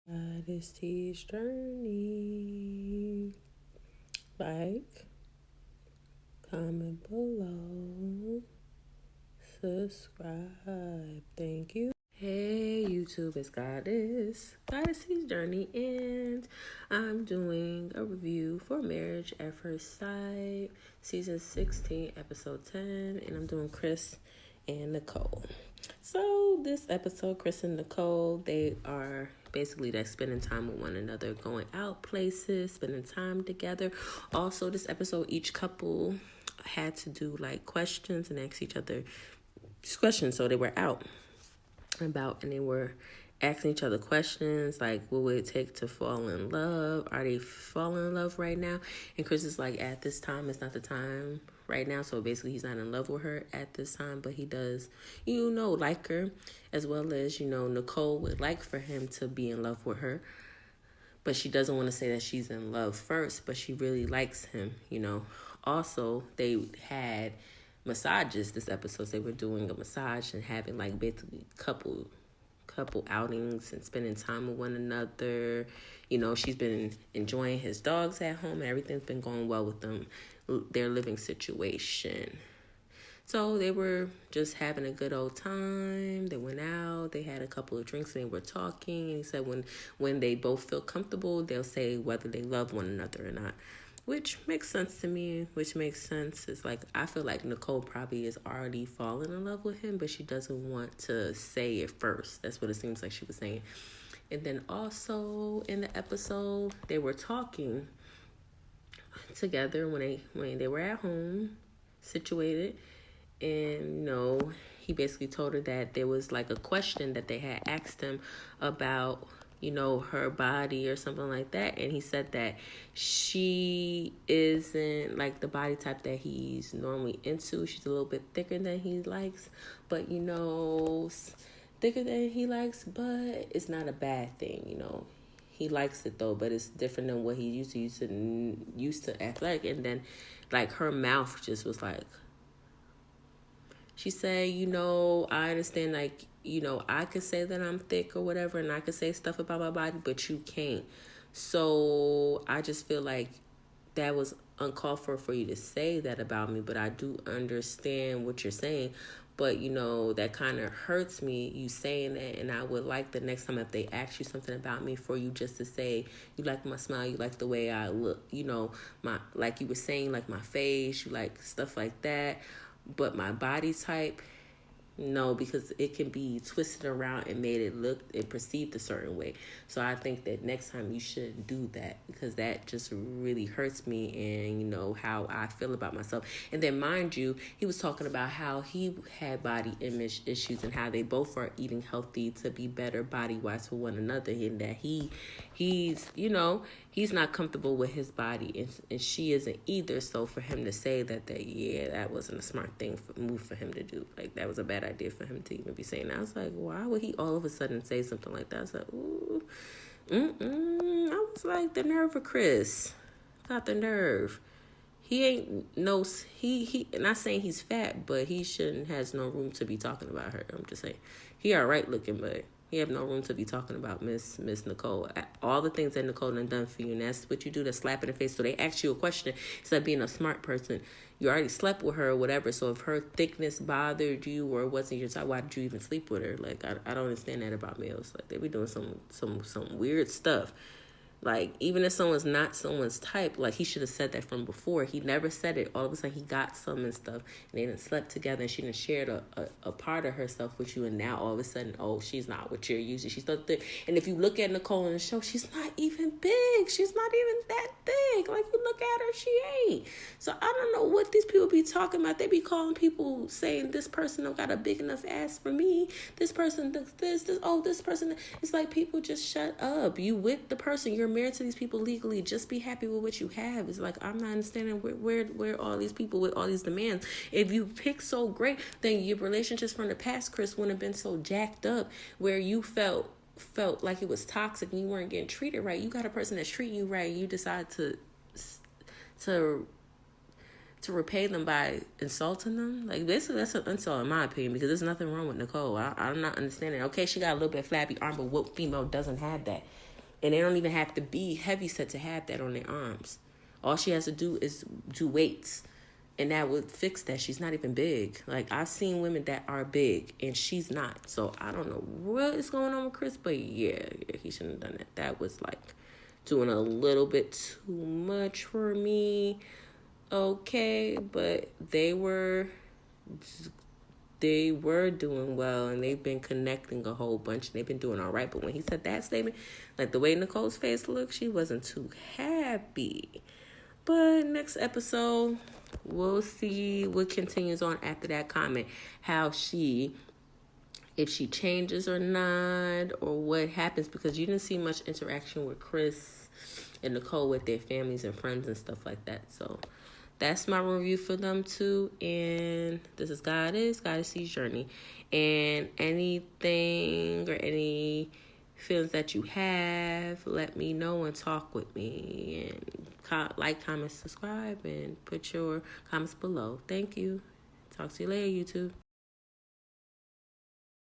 This T's journey. Like, comment below, subscribe. Thank you. Hey YouTube, it's Goddess T's journey, and I'm doing a review for Marriage at First Sight, season 16, episode 10, and I'm doing Chris and Nicole. So this episode, Chris and Nicole, they are basically like spending time with one another, going out places, spending time together. Also, this episode, each couple had to do like questions and ask each other questions. So they were out and they were asking each other questions like, what would it take to fall in love? Are they falling in love right now? And Chris is like, at this time, it's not the time right now. So basically, he's not in love with her at this time, but he does, like her, as well as, Nicole would like for him to be in love with her. But she doesn't want to say that she's in love first, but she really likes him, Also, they had massages this episode. They were doing a massage and having like basically couple outings and spending time with one another. She's been enjoying his dogs at home and everything's been going well with them, their living situation. So they were just having a good old time. They went out, they had a couple of drinks and they were talking. And he said when they both feel comfortable, they'll say whether they love one another or not. Which makes sense to me, It's like, I feel like Nicole probably is already falling in love with him, but she doesn't want to say it first. That's what it seems like she was saying. And then also in the episode, they were talking together when they were at home, situated. And, he basically told her that there was like a question that they had asked him about her body or something like that. And he said that she isn't like the body type that he's normally into. She's a little bit thicker than he likes, but thicker than he likes, but it's not a bad thing, He likes it though, but it's different than what he used to act like. And then like her mouth just was like, she said, I understand, like, I could say that I'm thick or whatever, and I could say stuff about my body, but you can't. So I just feel like that was uncalled for you to say that about me, but I do understand what you're saying. But, that kind of hurts me, you saying that, and I would like the next time if they ask you something about me for you just to say, you like my smile, you like the way I look, my, like you were saying, like my face, you like stuff like that. But my body type, no, because it can be twisted around and made it look and perceived a certain way. So I think that next time you shouldn't do that, because that just really hurts me and how I feel about myself. And then mind you, he was talking about how he had body image issues and how they both are eating healthy to be better body wise for one another, and that he's not comfortable with his body and she isn't either. So for him to say that that wasn't a smart move for him to do. Like, that was a bad idea for him to even be saying that. I was like, why would he all of a sudden say something like that? I was like, ooh, I was like, the nerve of Chris. Got the nerve. He ain't he not saying he's fat, but he has no room to be talking about her. I'm just saying, he all right looking, but he have no room to be talking about Miss Nicole. All the things that Nicole done for you, and that's what you do, to slap in the face. So they ask you a question instead of being a smart person. You already slept with her or whatever. So if her thickness bothered you or wasn't your type, why did you even sleep with her? Like, I don't understand that about males. Like, they be doing some weird stuff. Like, even if someone's not someone's type, like, he should have said that from before. He never said it. All of a sudden, he got some and stuff, and they didn't slept together, and she didn't shared a part of herself with you, and now all of a sudden, oh, she's not what you're using. She's so thick. And if you look at Nicole in the show, she's not even big. She's not even that thick. Like, you look at her, she ain't. So I don't know what these people be talking about. They be calling people saying, this person don't got a big enough ass for me. This person does this, this person. It's like, people just shut up. You with the person, you're married to these people legally, just be happy with what you have. It's like, I'm not understanding where all these people with all these demands. If you pick so great, then your relationships from the past, Chris, wouldn't have been so jacked up where you felt like it was toxic and you weren't getting treated right. You got a person that's treating you right, and you decide to repay them by insulting them. Like, basically, that's an insult in my opinion, because there's nothing wrong with Nicole. I'm not understanding. Okay, she got a little bit flabby arm, but what female doesn't have that? And they don't even have to be heavy set to have that on their arms. All she has to do is do weights. And that would fix that. She's not even big. Like, I've seen women that are big, and she's not. So, I don't know what is going on with Chris, but yeah, he shouldn't have done that. That was, like, doing a little bit too much for me. Okay, but they were doing well, and they've been connecting a whole bunch, and they've been doing all right. But when he said that statement, like the way Nicole's face looked, she wasn't too happy. But next episode, we'll see what continues on after that comment. If she changes or not, or what happens, because you didn't see much interaction with Chris and Nicole with their families and friends and stuff like that. So that's my review for them too. And this is Goddess C's Journey. And anything or any feelings that you have, let me know and talk with me. And like, comment, subscribe, and put your comments below. Thank you. Talk to you later, YouTube.